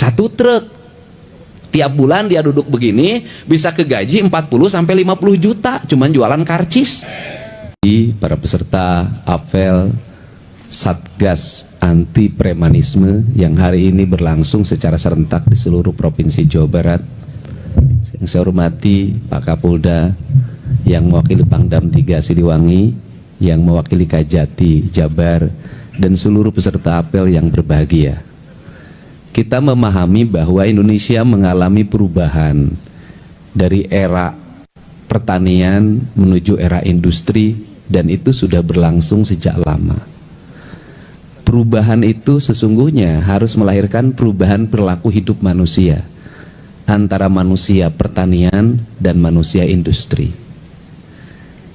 Satu truk. Tiap bulan dia duduk begini bisa kegaji 40 sampai 50 juta cuman jualan karcis. Para peserta apel Satgas Anti Premanisme yang hari ini berlangsung secara serentak di seluruh Provinsi Jawa Barat. Yang saya hormati Pak Kapolda yang mewakili Pangdam 3 Siliwangi, yang mewakili Kajati Jabar, dan seluruh peserta apel yang berbahagia. Kita memahami bahwa Indonesia mengalami perubahan dari era pertanian menuju era industri, dan itu sudah berlangsung sejak lama. Perubahan itu sesungguhnya harus melahirkan perubahan perilaku hidup manusia antara manusia pertanian dan manusia industri.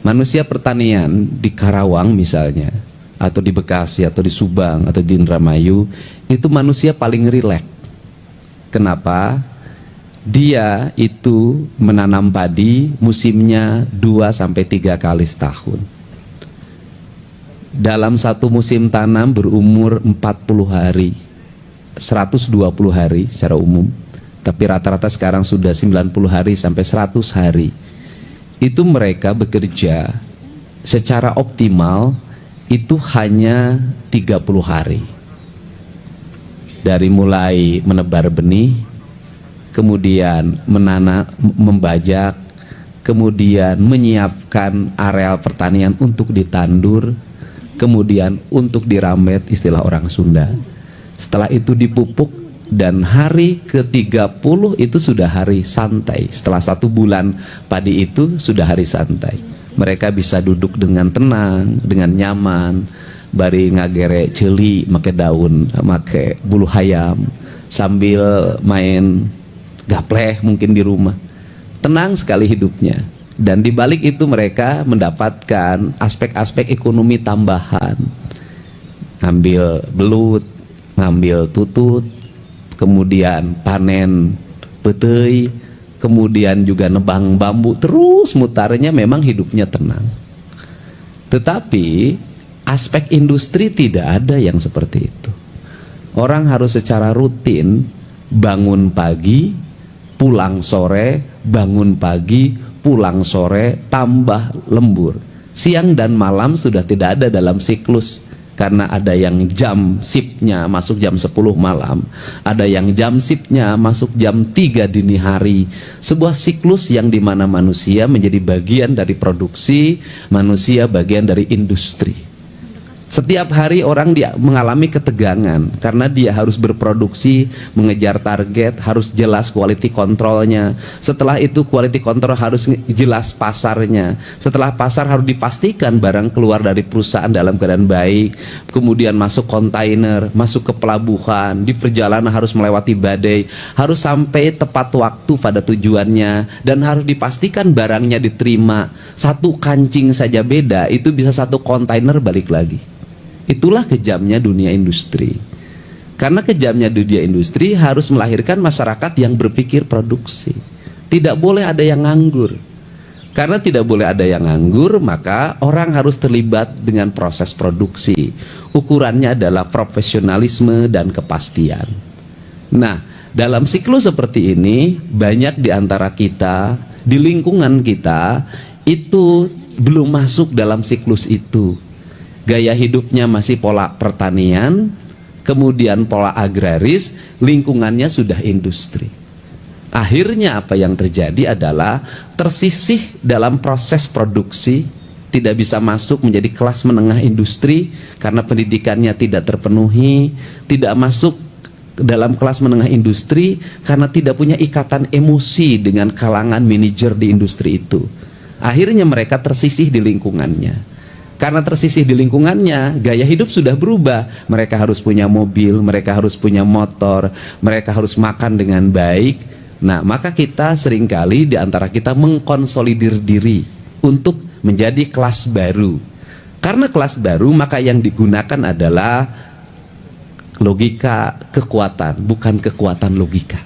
Manusia pertanian di Karawang misalnya, atau di Bekasi, atau di Subang, atau di Indramayu, itu manusia paling rileks. Kenapa? Dia itu menanam padi musimnya 2-3 kali setahun. Dalam satu musim tanam berumur 40 hari, 120 hari secara umum, tapi rata-rata sekarang sudah 90 hari sampai 100 hari. Itu mereka bekerja secara optimal itu hanya 30 hari. Dari mulai menebar benih, kemudian menanam, membajak, kemudian menyiapkan areal pertanian untuk ditandur, kemudian untuk diramet, istilah orang Sunda. Setelah itu dipupuk, dan hari ke-30 itu sudah hari santai. Setelah 1 bulan padi itu sudah hari santai. Mereka bisa duduk dengan tenang, dengan nyaman, bari ngagere celi, make daun, make bulu hayam, sambil main gapleh mungkin di rumah. Tenang sekali hidupnya. Dan di balik itu mereka mendapatkan aspek-aspek ekonomi tambahan. Ngambil belut, ngambil tutut, kemudian panen petei, kemudian juga nebang bambu, terus mutarnya, memang hidupnya tenang. Tetapi aspek industri tidak ada yang seperti itu. Orang harus secara rutin bangun pagi, pulang sore, bangun pagi, pulang sore, tambah lembur. Siang dan malam sudah tidak ada dalam siklus. Karena ada yang jam shiftnya masuk jam 10 malam, ada yang jam shiftnya masuk jam 3 dini hari. Sebuah siklus yang dimana manusia menjadi bagian dari produksi, manusia bagian dari industri. Setiap hari orang dia mengalami ketegangan karena dia harus berproduksi, mengejar target, harus jelas quality controlnya. Setelah itu quality control harus jelas pasarnya. Setelah pasar harus dipastikan barang keluar dari perusahaan dalam keadaan baik. Kemudian masuk kontainer, masuk ke pelabuhan, di perjalanan harus melewati badai, harus sampai tepat waktu pada tujuannya, dan harus dipastikan barangnya diterima. Satu kancing saja beda, itu bisa satu kontainer balik lagi. Itulah kejamnya dunia industri. Karena kejamnya dunia industri harus melahirkan masyarakat yang berpikir produksi. Tidak boleh ada yang nganggur. Karena tidak boleh ada yang nganggur, maka orang harus terlibat dengan proses produksi. Ukurannya adalah profesionalisme dan kepastian. Nah, dalam siklus seperti ini, banyak di antara kita, di lingkungan kita, itu belum masuk dalam siklus itu. Gaya hidupnya masih pola pertanian, kemudian pola agraris, lingkungannya sudah industri. Akhirnya apa yang terjadi adalah tersisih dalam proses produksi, tidak bisa masuk menjadi kelas menengah industri karena pendidikannya tidak terpenuhi, tidak masuk dalam kelas menengah industri karena tidak punya ikatan emosi dengan kalangan manajer di industri itu. Akhirnya mereka tersisih di lingkungannya. Karena tersisih di lingkungannya, gaya hidup sudah berubah. Mereka harus punya mobil, mereka harus punya motor, mereka harus makan dengan baik. Nah, maka kita seringkali di antara kita mengkonsolidir diri untuk menjadi kelas baru. Karena kelas baru, maka yang digunakan adalah logika kekuatan, bukan kekuatan logika.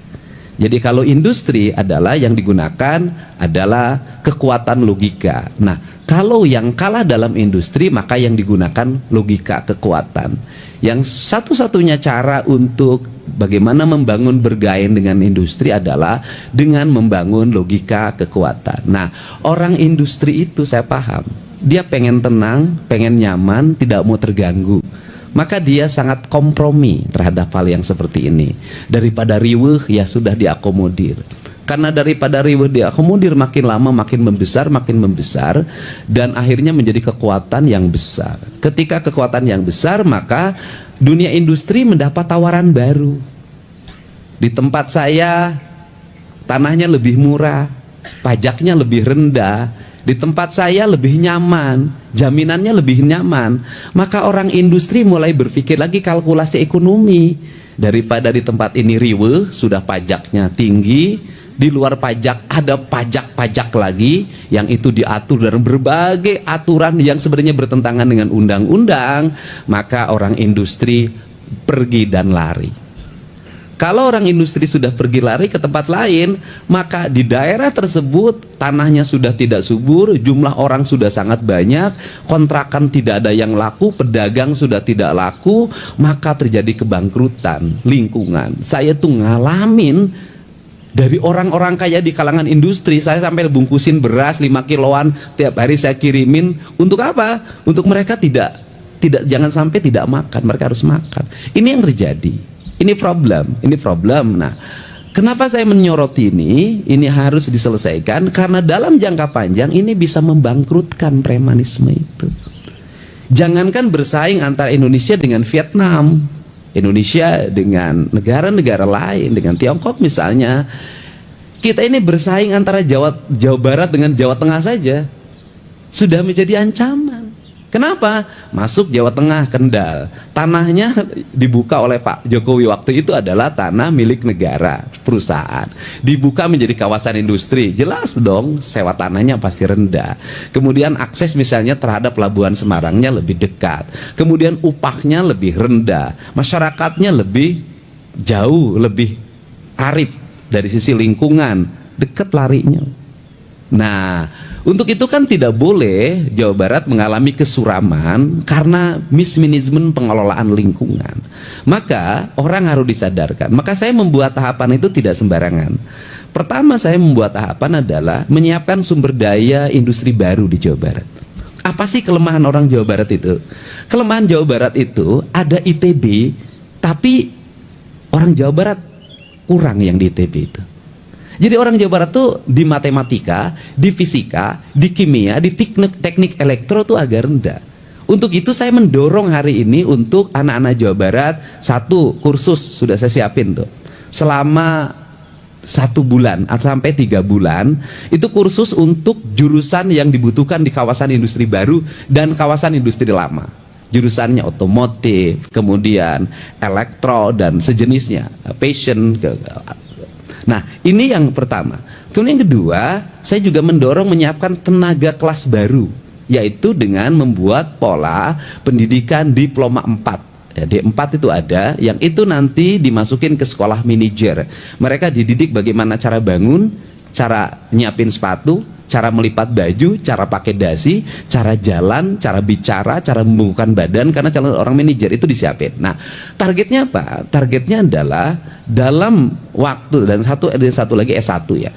Jadi kalau industri adalah yang digunakan adalah kekuatan logika. Nah, kalau yang kalah dalam industri, maka yang digunakan logika kekuatan. Yang satu-satunya cara untuk bagaimana membangun bergain dengan industri adalah dengan membangun logika kekuatan. Nah, orang industri itu saya paham, dia pengen tenang, pengen nyaman, tidak mau terganggu. Maka dia sangat kompromi terhadap hal yang seperti ini. Daripada riweuh, ya sudah diakomodir. Karena daripada riweuh diakomodir, makin lama makin membesar, dan akhirnya menjadi kekuatan yang besar. Ketika kekuatan yang besar, maka dunia industri mendapat tawaran baru. Di tempat saya, tanahnya lebih murah, pajaknya lebih rendah. Di tempat saya lebih nyaman, jaminannya lebih nyaman. Maka orang industri mulai berpikir lagi kalkulasi ekonomi. Daripada di tempat ini riweuh, sudah pajaknya tinggi, di luar pajak ada pajak-pajak lagi yang itu diatur dalam berbagai aturan yang sebenarnya bertentangan dengan undang-undang. Maka orang industri pergi dan lari. Kalau orang industri sudah pergi lari ke tempat lain, maka di daerah tersebut tanahnya sudah tidak subur, jumlah orang sudah sangat banyak, kontrakan tidak ada yang laku, pedagang sudah tidak laku, maka terjadi kebangkrutan lingkungan. Saya tuh ngalamin dari orang-orang kaya di kalangan industri, saya sampai bungkusin beras 5 kiloan tiap hari saya kirimin. Untuk apa? Untuk mereka tidak jangan sampai tidak makan, mereka harus makan. Ini yang terjadi. Ini problem. Nah, kenapa saya menyoroti ini? Ini harus diselesaikan karena dalam jangka panjang ini bisa membangkrutkan premanisme itu. Jangankan bersaing antara Indonesia dengan Vietnam, Indonesia dengan negara-negara lain, dengan Tiongkok misalnya. Kita ini bersaing antara Jawa Barat dengan Jawa Tengah saja sudah menjadi ancaman. Kenapa? Masuk Jawa Tengah, Kendal, tanahnya dibuka oleh Pak Jokowi waktu itu adalah tanah milik negara, perusahaan, dibuka menjadi kawasan industri, jelas dong sewa tanahnya pasti rendah. Kemudian akses misalnya terhadap Pelabuhan Semarangnya lebih dekat, kemudian upahnya lebih rendah, masyarakatnya lebih jauh, lebih arif dari sisi lingkungan, dekat larinya. Nah, untuk itu kan tidak boleh Jawa Barat mengalami kesuraman karena mismanagement pengelolaan lingkungan. Maka orang harus disadarkan. Maka saya membuat tahapan itu tidak sembarangan. Pertama saya membuat tahapan adalah menyiapkan sumber daya industri baru di Jawa Barat. Apa sih kelemahan orang Jawa Barat itu? Kelemahan Jawa Barat itu ada ITB, tapi orang Jawa Barat kurang yang di ITB itu. Jadi orang Jawa Barat tuh di matematika, di fisika, di kimia, di teknik elektro tuh agak rendah. Untuk itu saya mendorong hari ini untuk anak-anak Jawa Barat, satu kursus sudah saya siapin tuh. Selama 1 bulan sampai 3 bulan, itu kursus untuk jurusan yang dibutuhkan di kawasan industri baru dan kawasan industri lama. Jurusannya otomotif, kemudian elektro dan sejenisnya, fashion. Nah, ini yang pertama. Kemudian yang kedua, saya juga mendorong menyiapkan tenaga kelas baru, yaitu dengan membuat pola pendidikan diploma 4. Ya, D4 itu ada, yang itu nanti dimasukin ke sekolah manajer. Mereka dididik bagaimana cara bangun, cara nyiapin sepatu, cara melipat baju, cara pakai dasi, cara jalan, cara bicara, cara membukukan badan, karena calon orang manajer itu disiapin. Nah, targetnya apa? Targetnya adalah dalam waktu, dan satu lagi S1 ya.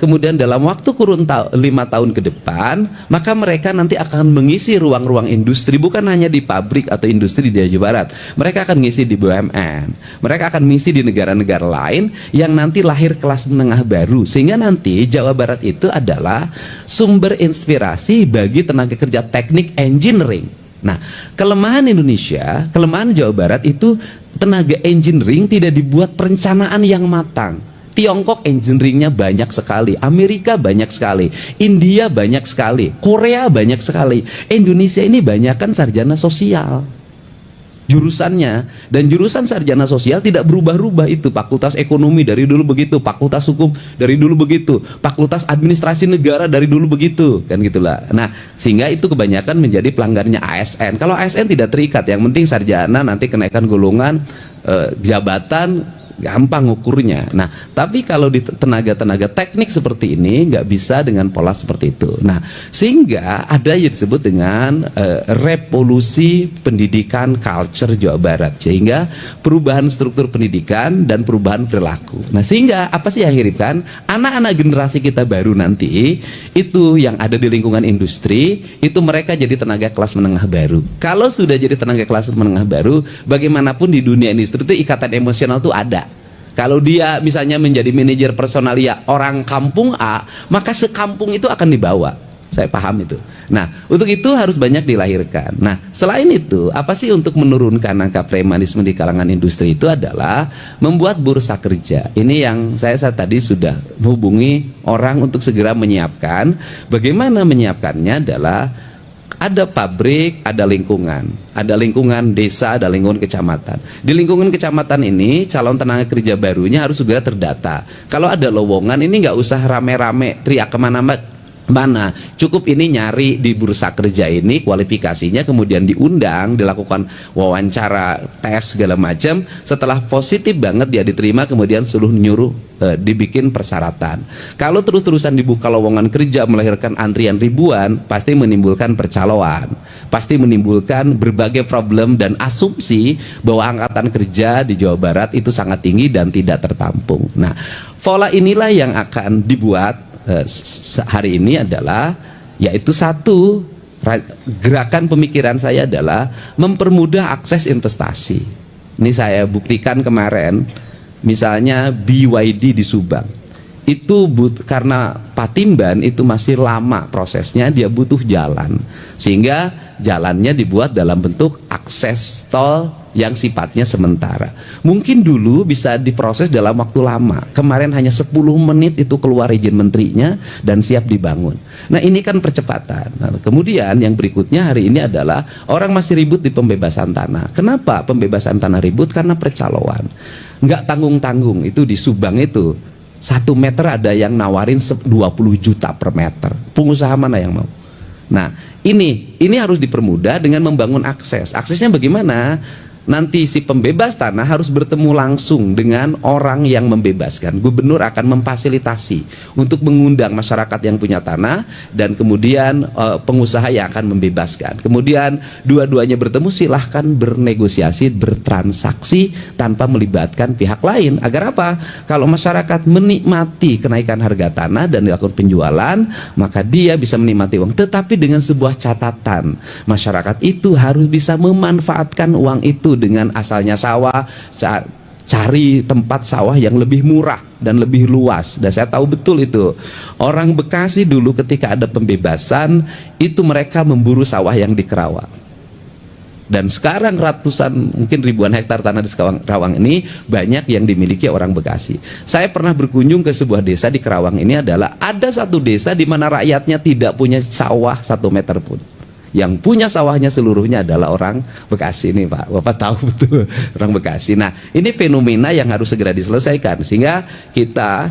Kemudian dalam waktu kurun 5 tahun ke depan, maka mereka nanti akan mengisi ruang-ruang industri, bukan hanya di pabrik atau industri di Jawa Barat. Mereka akan ngisi di BUMN, mereka akan ngisi di negara-negara lain yang nanti lahir kelas menengah baru, sehingga nanti Jawa Barat itu adalah sumber inspirasi bagi tenaga kerja teknik engineering. Nah, kelemahan Indonesia, kelemahan Jawa Barat itu tenaga engineering tidak dibuat perencanaan yang matang. Tiongkok engineeringnya banyak sekali, Amerika banyak sekali, India banyak sekali, Korea banyak sekali. Indonesia ini banyak kan sarjana sosial jurusannya, dan jurusan sarjana sosial tidak berubah-ubah. Itu fakultas ekonomi dari dulu begitu, fakultas hukum dari dulu begitu, fakultas administrasi negara dari dulu begitu, kan gitulah. Nah, sehingga itu kebanyakan menjadi pelanggarnya ASN. Kalau ASN tidak terikat, yang penting sarjana, nanti kenaikan golongan, jabatan gampang ukurnya. Nah, tapi kalau di tenaga-tenaga teknik seperti ini nggak bisa dengan pola seperti itu. Nah, sehingga ada yang disebut dengan revolusi pendidikan culture Jawa Barat, sehingga perubahan struktur pendidikan dan perubahan perilaku. Nah, sehingga apa sih yang hiripkan? Anak-anak generasi kita baru nanti itu yang ada di lingkungan industri, itu mereka jadi tenaga kelas menengah baru. Kalau sudah jadi tenaga kelas menengah baru, bagaimanapun di dunia industri itu ikatan emosional itu ada. Kalau dia misalnya menjadi manajer personalia orang kampung A, maka sekampung itu akan dibawa. Saya paham itu. Nah, untuk itu harus banyak dilahirkan. Nah, selain itu, apa sih untuk menurunkan angka premanisme di kalangan industri itu adalah membuat bursa kerja. Ini yang saya tadi sudah menghubungi orang untuk segera menyiapkan. Bagaimana menyiapkannya adalah ada pabrik, ada lingkungan desa, ada lingkungan kecamatan. Di lingkungan kecamatan ini calon tenaga kerja barunya harus segera terdata. Kalau ada lowongan ini nggak usah rame-rame teriak kemana-mana, cukup ini nyari di bursa kerja ini kualifikasinya, kemudian diundang, dilakukan wawancara, tes segala macam. Setelah positif banget dia diterima, kemudian suruh nyuruh dibikin persyaratan. Kalau terus-terusan dibuka lowongan kerja melahirkan antrian ribuan, pasti menimbulkan percaloan, pasti menimbulkan berbagai problem dan asumsi bahwa angkatan kerja di Jawa Barat itu sangat tinggi dan tidak tertampung. Nah, pola inilah yang akan dibuat hari ini adalah, yaitu satu, gerakan pemikiran saya adalah mempermudah akses investasi. Ini saya buktikan kemarin, misalnya BYD di Subang itu karena Patimban itu masih lama prosesnya, dia butuh jalan, sehingga jalannya dibuat dalam bentuk akses tol yang sifatnya sementara. Mungkin dulu bisa diproses dalam waktu lama. Kemarin hanya 10 menit itu keluar izin menterinya dan siap dibangun. Nah, ini kan percepatan. Nah, kemudian yang berikutnya hari ini adalah orang masih ribut di pembebasan tanah. Kenapa pembebasan tanah ribut? Karena percaloan. Nggak tanggung-tanggung itu di Subang itu. 1 meter ada yang nawarin 20 juta per meter. Pengusaha mana yang mau? Nah, ini harus dipermudah dengan membangun akses. Aksesnya bagaimana? Nanti si pembebas tanah harus bertemu langsung dengan orang yang membebaskan. Gubernur akan memfasilitasi untuk mengundang masyarakat yang punya tanah, dan kemudian pengusaha yang akan membebaskan. Kemudian dua-duanya bertemu, silahkan bernegosiasi, bertransaksi tanpa melibatkan pihak lain. Agar apa? Kalau masyarakat menikmati kenaikan harga tanah dan dilakukan penjualan, maka dia bisa menikmati uang. Tetapi dengan sebuah catatan, masyarakat itu harus bisa memanfaatkan uang itu dengan asalnya sawah, cari tempat sawah yang lebih murah dan lebih luas. Dan saya tahu betul itu, orang Bekasi dulu ketika ada pembebasan itu mereka memburu sawah yang di Kerawang, dan sekarang ratusan, mungkin ribuan hektar tanah di Kerawang ini banyak yang dimiliki orang Bekasi. Saya pernah berkunjung ke sebuah desa di Kerawang ini, adalah ada satu desa di mana rakyatnya tidak punya sawah 1 meter pun. Yang punya sawahnya seluruhnya adalah orang Bekasi nih, Pak. Bapak tahu betul, orang Bekasi. Nah, ini fenomena yang harus segera diselesaikan. Sehingga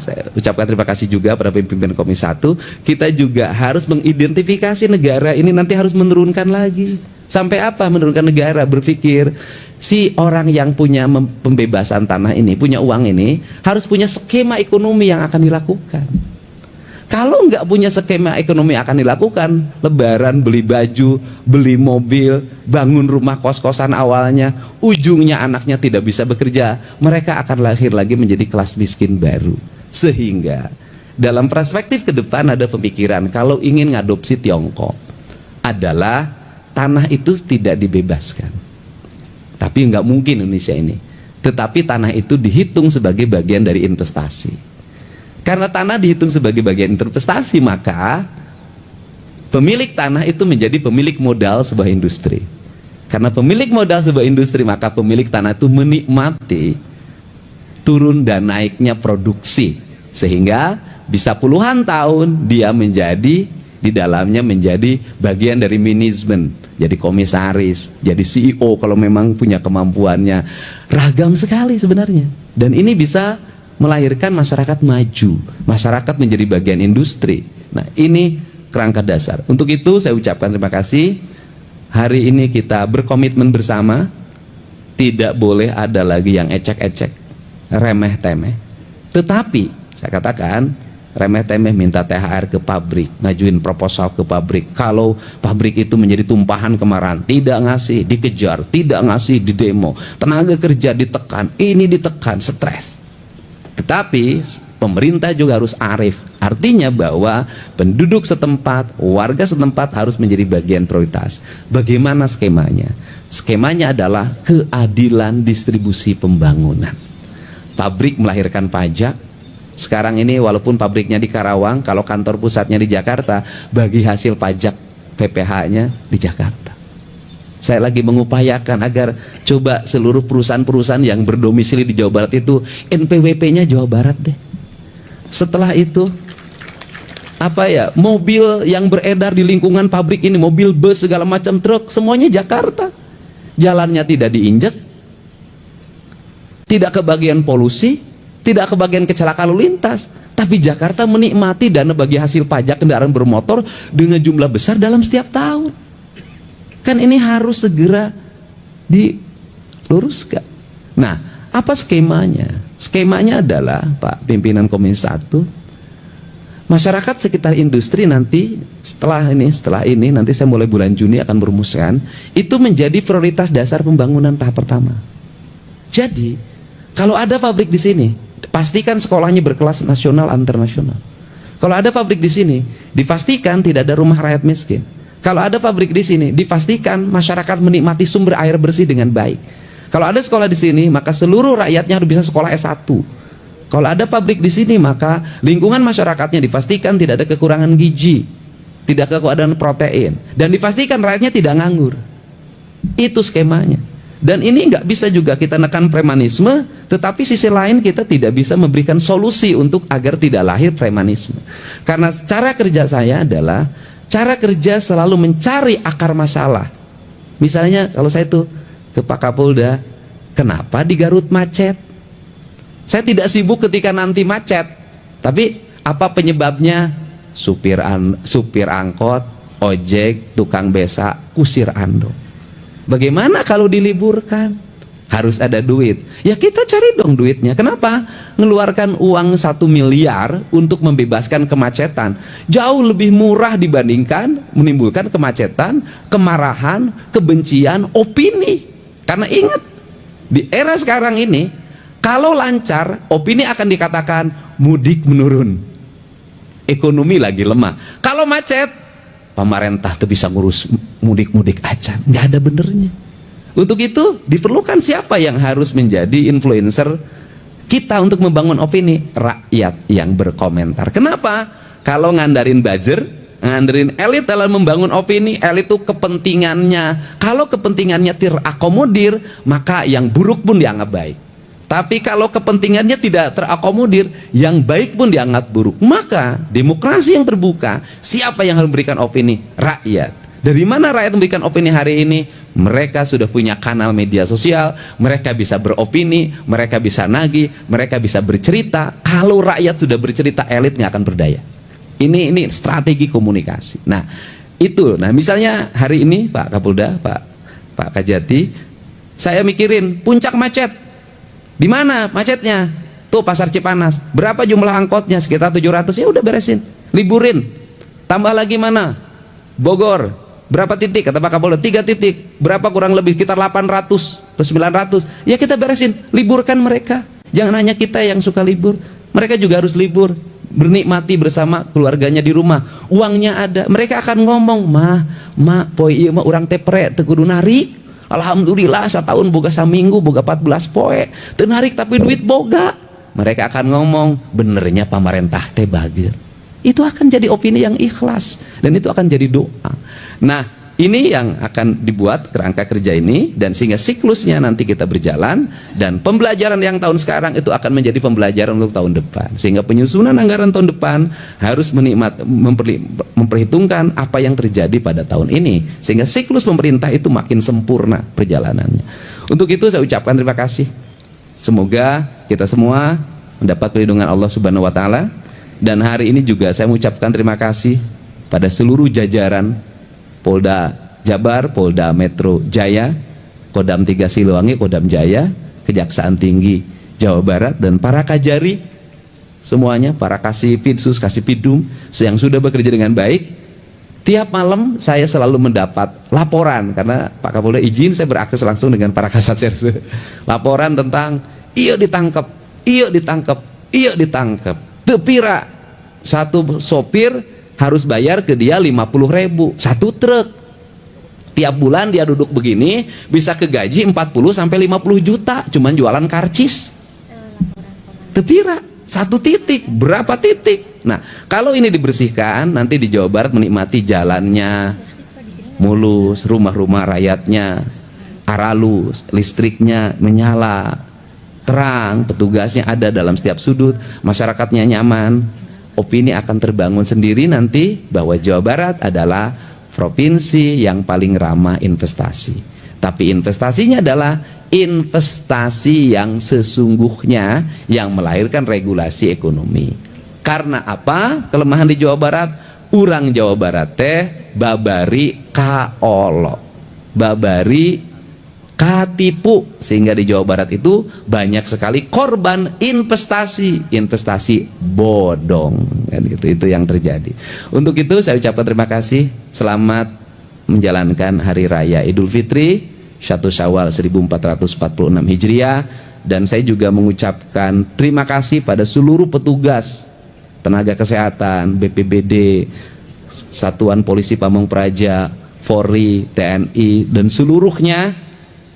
saya ucapkan terima kasih juga pada pimpinan Komisi 1. Kita juga harus mengidentifikasi negara ini nanti harus menurunkan lagi. Sampai apa menurunkan negara? Berpikir si orang yang punya pembebasan tanah ini, punya uang ini, harus punya skema ekonomi yang akan dilakukan. Kalau nggak punya skema ekonomi akan dilakukan, lebaran beli baju, beli mobil, bangun rumah kos-kosan awalnya, ujungnya anaknya tidak bisa bekerja, mereka akan lahir lagi menjadi kelas miskin baru. Sehingga dalam perspektif ke depan ada pemikiran kalau ingin ngadopsi Tiongkok adalah tanah itu tidak dibebaskan. Tapi nggak mungkin Indonesia ini. Tetapi tanah itu dihitung sebagai bagian dari investasi. Karena tanah dihitung sebagai bagian investasi, maka pemilik tanah itu menjadi pemilik modal sebuah industri. Karena pemilik modal sebuah industri, maka pemilik tanah itu menikmati turun dan naiknya produksi, sehingga bisa puluhan tahun dia menjadi di dalamnya menjadi bagian dari manajemen, jadi komisaris, jadi CEO kalau memang punya kemampuannya. Ragam sekali sebenarnya, dan ini bisa melahirkan masyarakat maju, masyarakat menjadi bagian industri. Nah, ini kerangka dasar. Untuk itu saya ucapkan terima kasih. Hari ini kita berkomitmen bersama, tidak boleh ada lagi yang ecek-ecek. remeh-temeh. Tetapi saya katakan remeh-temeh minta THR ke pabrik, ngajuin proposal ke pabrik. Kalau pabrik itu menjadi tumpahan kemarahan, tidak ngasih, dikejar, tidak ngasih, didemo, tenaga kerja ditekan, ini ditekan, stres. Tetapi pemerintah juga harus arif, artinya bahwa penduduk setempat, warga setempat harus menjadi bagian prioritas. Bagaimana skemanya? Skemanya adalah keadilan distribusi pembangunan. Pabrik melahirkan pajak. Sekarang ini walaupun pabriknya di Karawang, kalau kantor pusatnya di Jakarta, bagi hasil pajak PPh-nya di Jakarta. Saya lagi mengupayakan agar coba seluruh perusahaan-perusahaan yang berdomisili di Jawa Barat itu NPWP-nya Jawa Barat deh. Setelah itu mobil yang beredar di lingkungan pabrik ini, mobil bus segala macam, truk, semuanya Jakarta. Jalannya tidak diinjak, tidak kebagian polusi, tidak kebagian kecelakaan lalu lintas, tapi Jakarta menikmati dana bagi hasil pajak kendaraan bermotor dengan jumlah besar dalam setiap tahun. Kan ini harus segera diluruskan. Nah, apa skemanya? Skemanya adalah, Pak Pimpinan Komisi 1, masyarakat sekitar industri nanti setelah ini nanti saya mulai bulan Juni akan merumuskan itu menjadi prioritas dasar pembangunan tahap pertama. Jadi, kalau ada pabrik di sini, pastikan sekolahnya berkelas nasional internasional. Kalau ada pabrik di sini, dipastikan tidak ada rumah rakyat miskin. Kalau ada pabrik di sini, dipastikan masyarakat menikmati sumber air bersih dengan baik. Kalau ada sekolah di sini, maka seluruh rakyatnya harus bisa sekolah S1. Kalau ada pabrik di sini, maka lingkungan masyarakatnya dipastikan tidak ada kekurangan gizi, tidak kekurangan protein, dan dipastikan rakyatnya tidak nganggur. Itu skemanya. Dan ini nggak bisa juga kita nekan premanisme, tetapi sisi lain kita tidak bisa memberikan solusi untuk agar tidak lahir premanisme. Karena cara kerja saya adalah cara kerja selalu mencari akar masalah. Misalnya kalau saya tuh ke Pak Kapolda, kenapa di Garut macet? Saya tidak sibuk ketika nanti macet, tapi apa penyebabnya? Supir angkot, ojek, tukang besak, kusir ando. Bagaimana kalau diliburkan? Harus ada duit. Ya kita cari dong duitnya. Kenapa? Ngeluarkan uang 1 miliar untuk membebaskan kemacetan jauh lebih murah dibandingkan menimbulkan kemacetan, kemarahan, kebencian, opini. Karena ingat, di era sekarang ini kalau lancar, opini akan dikatakan mudik menurun, ekonomi lagi lemah. Kalau macet, pemerintah tuh bisa ngurus mudik-mudik aja, nggak ada benernya. Untuk itu diperlukan siapa yang harus menjadi influencer kita untuk membangun opini? Rakyat yang berkomentar. Kenapa? Kalau ngandarin buzzer, ngandarin elit dalam membangun opini, elit itu kepentingannya, kalau kepentingannya terakomodir, maka yang buruk pun dianggap baik. Tapi kalau kepentingannya tidak terakomodir, yang baik pun dianggap buruk. Maka demokrasi yang terbuka, siapa yang harus memberikan opini? Rakyat. Dari mana rakyat memberikan opini hari ini? Mereka sudah punya kanal media sosial, mereka bisa beropini, mereka bisa nagih, mereka bisa bercerita. Kalau rakyat sudah bercerita, elit nggak akan berdaya. Ini strategi komunikasi. Nah itu, misalnya hari ini Pak Kapolda, Pak Kajati, saya mikirin puncak macet. Di mana macetnya? Tuh Pasar Cipanas. Berapa jumlah angkotnya? Sekitar 700. Ya udah beresin, liburin. Tambah lagi mana? Bogor. Berapa titik? Kata Pak Kapolda 3 titik. Berapa kurang lebih? Sekitar 800 atau 900. Ya kita beresin, liburkan mereka. Jangan hanya kita yang suka libur, mereka juga harus libur, bernikmati bersama keluarganya di rumah. Uangnya ada, mereka akan ngomong, poi ieu mah urang teh pre teu kudu narik. Alhamdulillah setahun boga saminggu, boga 14 poe. Teu narik tapi duit boga. Mereka akan ngomong, benernya pemerintah teh bagir. Itu akan jadi opini yang ikhlas, dan itu akan jadi doa. Nah, ini yang akan dibuat kerangka kerja ini, dan sehingga siklusnya nanti kita berjalan, dan pembelajaran yang tahun sekarang itu akan menjadi pembelajaran untuk tahun depan. Sehingga penyusunan anggaran tahun depan harus memperhitungkan apa yang terjadi pada tahun ini, sehingga siklus pemerintah itu makin sempurna perjalanannya. Untuk itu saya ucapkan terima kasih. Semoga kita semua mendapat perlindungan Allah Subhanahu wa Ta'ala. Dan hari ini juga saya mengucapkan terima kasih pada seluruh jajaran Polda Jabar, Polda Metro Jaya, Kodam 3 Siliwangi, Kodam Jaya, Kejaksaan Tinggi Jawa Barat dan para Kajari semuanya, para Kasipidsus, Kasipidum yang sudah bekerja dengan baik. Tiap malam saya selalu mendapat laporan, karena Pak Kapolda izin saya berakses langsung dengan para Kasatserse. Laporan tentang iya ditangkap, iya ditangkap, iya ditangkap. Tepira satu sopir harus bayar ke dia 50.000 satu truk. Tiap bulan dia duduk begini bisa kegaji 40 sampai 50 juta cuman jualan karcis. Tepira satu titik, berapa titik? Nah, kalau ini dibersihkan, nanti di Jawa Barat menikmati jalannya mulus, rumah-rumah rakyatnya aralus, listriknya menyala, terang, petugasnya ada dalam setiap sudut, masyarakatnya nyaman. Opini akan terbangun sendiri nanti bahwa Jawa Barat adalah provinsi yang paling ramah investasi. Tapi investasinya adalah investasi yang sesungguhnya yang melahirkan regulasi ekonomi. Karena apa? Kelemahan di Jawa Barat, urang Jawa Barat teh babari kaolo, babari katipu, sehingga di Jawa Barat itu banyak sekali korban investasi bodong kan gitu. Itu yang terjadi. Untuk itu saya ucapkan terima kasih. Selamat menjalankan hari raya Idul Fitri 1 Syawal 1446 Hijriah, dan saya juga mengucapkan terima kasih pada seluruh petugas tenaga kesehatan, BPBD, Satuan Polisi Pamong Praja, Polri, TNI, dan seluruhnya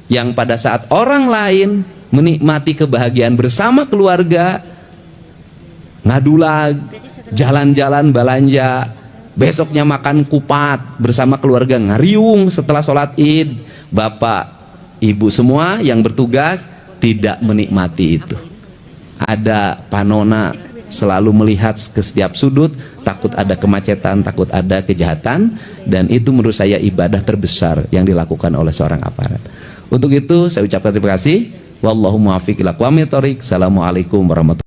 yang pada saat orang lain menikmati kebahagiaan bersama keluarga, ngadulag, jalan-jalan belanja, besoknya makan kupat bersama keluarga, ngariung setelah sholat id, bapak, ibu semua yang bertugas tidak menikmati itu. Ada panona selalu melihat ke setiap sudut, takut ada kemacetan, takut ada kejahatan, dan itu menurut saya ibadah terbesar yang dilakukan oleh seorang aparat. Untuk itu saya ucapkan terima kasih. Wallahu muwaffiq ila aqwamit thoriq. Assalamualaikum warahmatullahi wabarakatuh.